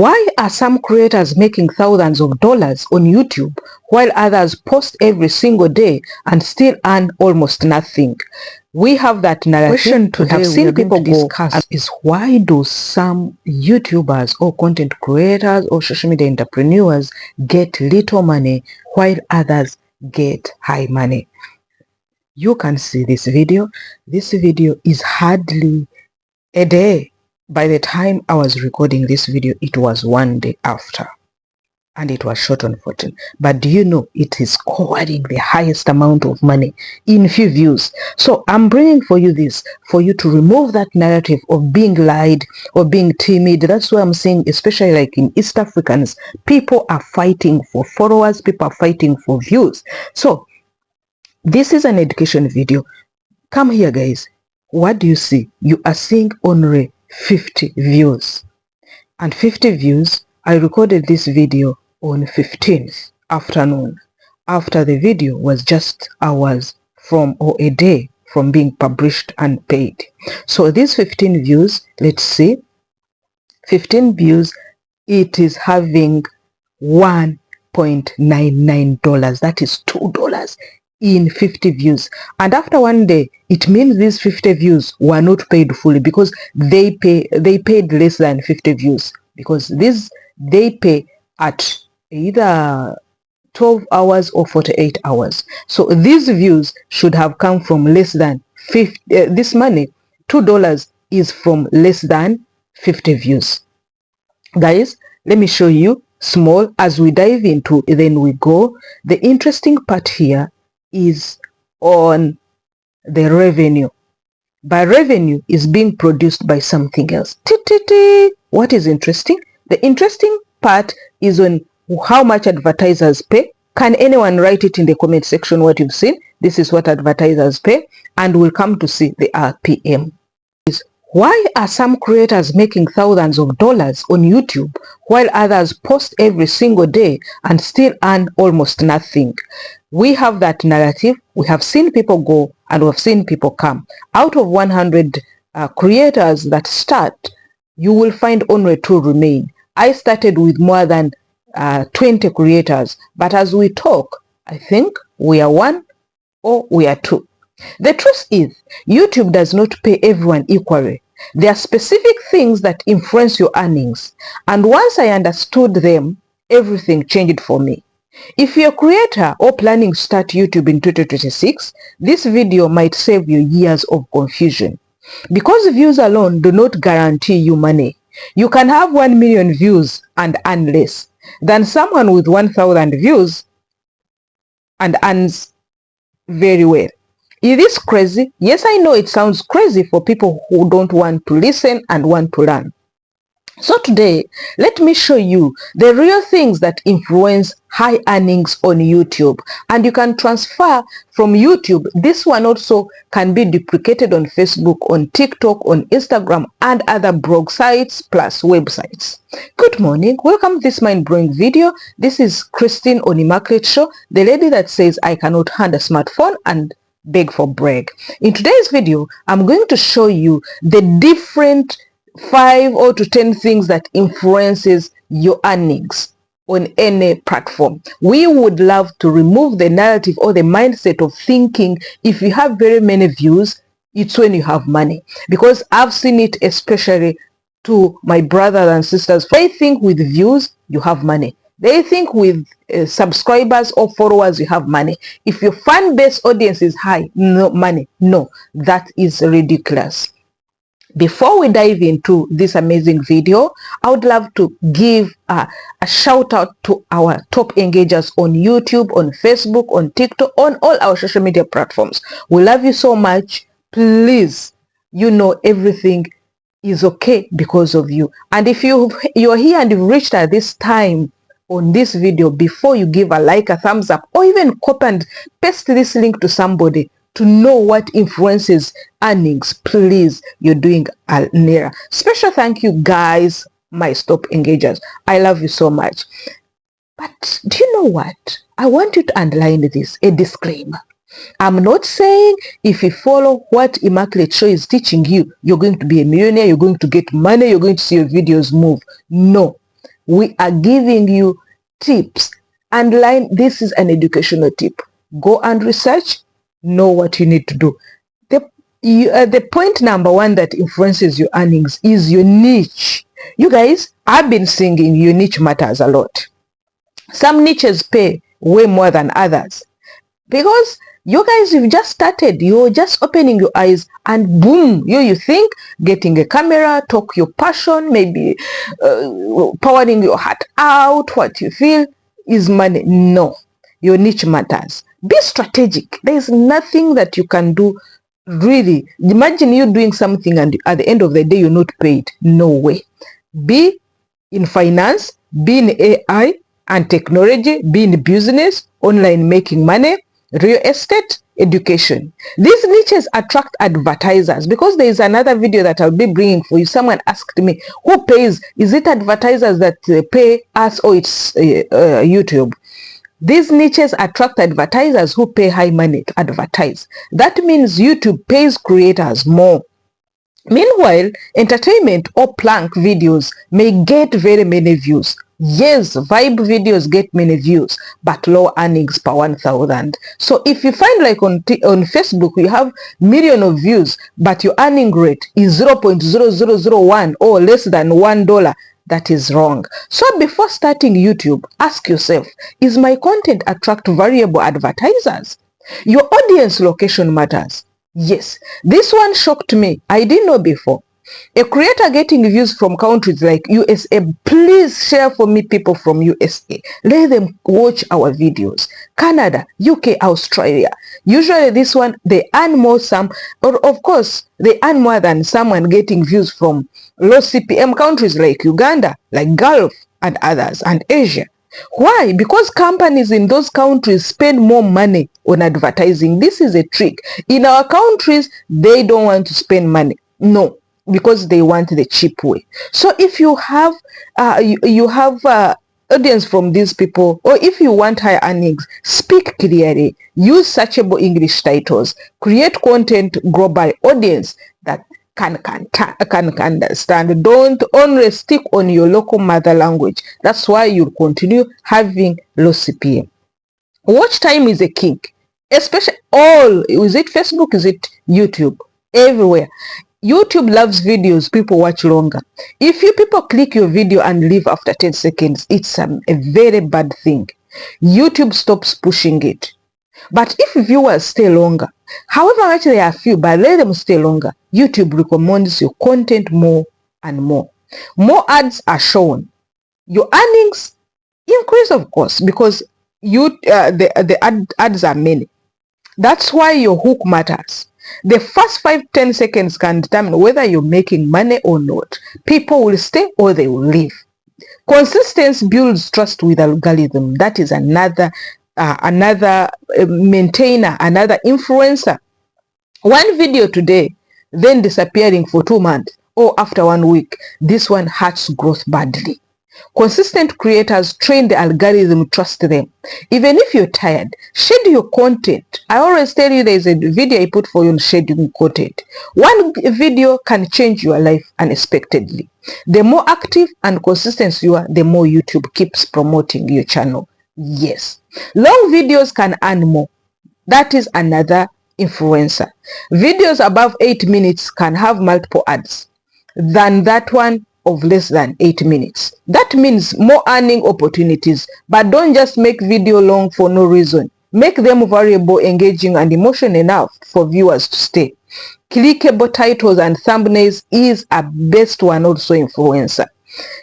Why are some creators making thousands of dollars on YouTube while others post every single day and still earn almost nothing? We have that narrative. Question today we have seen people discuss is, why do some YouTubers or content creators or social media entrepreneurs get little money while others get high money? You can see this video. This video is hardly a day. By the time I was recording this video, it was one day after, and it was shot on 14. But do you know it is scoring the highest amount of money in few views? So I'm bringing for you this, for you to remove that narrative of being lied or being timid. That's why I'm saying, especially like in East Africans, people are fighting for followers, people are fighting for views. So this is an education video. Come here, guys. What do you see? You are seeing only 50 views, and 50 views. I recorded this video on 15th afternoon after the video was just hours from, or a day from, being published and paid. So these 15 views, let's see, 15 views, it is having $1.99. That is $2 in 50 views. And after one day, it means these 50 views were not paid fully, because they paid less than 50 views, because they pay at either 12 hours or 48 hours. So these views should have come from less than 50. This money, $2, is from less than 50 views. Guys, let me show you small as we dive into, then we go. The interesting part here is on the revenue. By revenue is being produced by something else. What is interesting? The interesting part is on how much advertisers pay. Can anyone write it in the comment section what you've seen? This is what advertisers pay, and we'll come to see the RPM. Why are some creators making thousands of dollars on YouTube while others post every single day and still earn almost nothing? We have that narrative. We have seen people go and we've seen people come. Out of 100 creators that start, you will find only 2 remain. I started with more than 20 creators, but as we talk, I think we are 1 or we are 2. The truth is, YouTube does not pay everyone equally. There are specific things that influence your earnings, and once I understood them, everything changed for me. If you're a creator or planning to start YouTube in 2026, this video might save you years of confusion. Because views alone do not guarantee you money. You can have 1 million views and earn less than someone with 1,000 views and earns very well. Is this crazy? Yes, I know it sounds crazy for people who don't want to listen and want to learn. So today, let me show you the real things that influence high earnings on YouTube. And you can transfer from YouTube. This one also can be duplicated on Facebook, on TikTok, on Instagram, and other blog sites plus websites. Good morning. Welcome to this mind-blowing video. This is Christine on Immaculate Show, the lady that says I cannot hand a smartphone and beg for bread. In today's video, I'm going to show you the different 5 or to 10 things that influences your earnings on any platform. We would love to remove the narrative or the mindset of thinking if you have very many views, it's when you have money. Because I've seen it especially to my brothers and sisters. They think with views, you have money. They think with subscribers or followers, you have money. If your fan base audience is high, no money. No, that is ridiculous. Before we dive into this amazing video, I would love to give a shout out to our top engagers on YouTube, on Facebook, on TikTok, on all our social media platforms. We love you so much. Please, you know everything is okay because of you. And if you're here and you've reached at this time on this video, before you give a like, a thumbs up, or even copy and paste this link to somebody to know what influences earnings, please, you're doing an error. Special thank you, guys, my top engagers. I love you so much. But do you know what? I want you to underline this, a disclaimer. I'm not saying if you follow what Immaculate Show is teaching you, you're going to be a millionaire, you're going to get money, you're going to see your videos move. No. We are giving you tips. Underline, this is an educational tip. Go and research, know what you need to do. The point number one that influences your earnings is your niche. You guys, I've been singing your niche matters a lot. Some niches pay way more than others because you guys, you've just started, you're just opening your eyes, and boom, you think getting a camera, talk your passion, maybe powering your heart out, what you feel is money. No, your niche matters. Be strategic. There is nothing that you can do. Really, imagine you doing something and at the end of the day you're not paid. No way. Be in finance, be in AI and technology, be in business, online making money, real estate, education. These niches attract advertisers, because there is another video that I'll be bringing for you. Someone asked me, who pays? Is it advertisers that pay us, or it's YouTube? These niches attract advertisers who pay high money to advertise. That means YouTube pays creators more. Meanwhile, entertainment or plank videos may get very many views. Yes, vibe videos get many views, but low earnings per 1,000. So if you find like on Facebook, you have million of views, but your earning rate is 0.0001 or less than $1, that is wrong. So before starting YouTube, ask yourself, is my content attract variable advertisers? Your audience location matters. Yes, this one shocked me. I didn't know before. A creator getting views from countries like USA. Please share for me people from USA. Let them watch our videos. Canada, UK, Australia. Usually this one, they earn more or of course, they earn more than someone getting views from low CPM countries like Uganda, like Gulf and others, and Asia. Why? Because companies in those countries spend more money on advertising. This is a trick. In our countries, they don't want to spend money. No, because they want the cheap way. So if you have audience from these people, or if you want high earnings, speak clearly, use searchable English titles, create content, grow by audience that can understand. Don't only stick on your local mother language. That's why you'll continue having low CPM. Watch time is a king, especially is it Facebook, is it YouTube, everywhere. YouTube loves videos people watch longer. If you people click your video and leave after 10 seconds, it's a very bad thing. YouTube stops pushing it. But if viewers stay longer, however much they are few, but let them stay longer, YouTube recommends your content more and more. More ads are shown. Your earnings increase, of course, because the ads are many. That's why your hook matters. The first 5-10 seconds can determine whether you're making money or not. People will stay or they will leave. Consistency builds trust with algorithm. That is another maintainer, another influencer. One video today, then disappearing for 2 months, or after 1 week. This one hurts growth badly. Consistent creators train the algorithm, trust them. Even if you're tired, schedule your content. I always tell you there's a video I put for you on scheduling content. One video can change your life unexpectedly. The more active and consistent you are, the more YouTube keeps promoting your channel. Yes. Long videos can earn more. That is another influencer. Videos above 8 minutes can have multiple ads than that one of less than 8 minutes. That means more earning opportunities. But don't just make video long for no reason. Make them variable, engaging, and emotional enough for viewers to stay. Clickable titles and thumbnails is a best one, also influencer.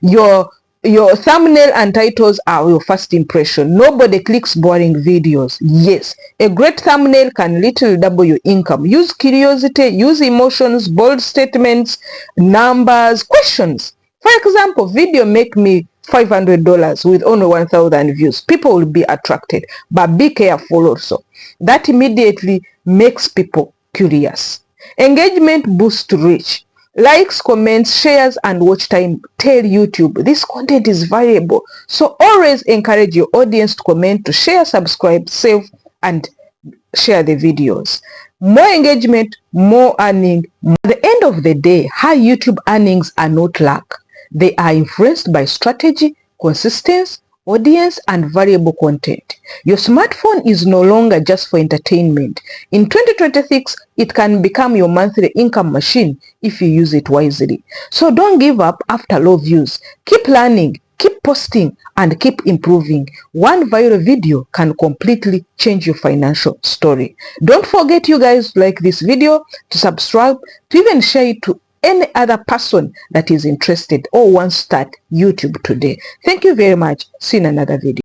Your thumbnail and titles are your first impression. Nobody clicks boring videos. Yes, a great thumbnail can literally double your income. Use curiosity, use emotions, bold statements, numbers, questions. For example, video make me $500 with only 1,000 views. People will be attracted, but be careful also. That immediately makes people curious. Engagement boosts reach. Likes, comments, shares, and watch time tell YouTube this content is valuable. So always encourage your audience to comment, to share, subscribe, save, and share the videos. More engagement, more earning. At the end of the day, high YouTube earnings are not luck. They are influenced by strategy, consistency, audience, and valuable content. Your smartphone is no longer just for entertainment. In 2026, it can become your monthly income machine if you use it wisely. So don't give up after low views. Keep learning, keep posting, and keep improving. One viral video can completely change your financial story. Don't forget, you guys, to like this video, to subscribe, to even share it to any other person that is interested or wants to start YouTube today. Thank you very much. See you in another video.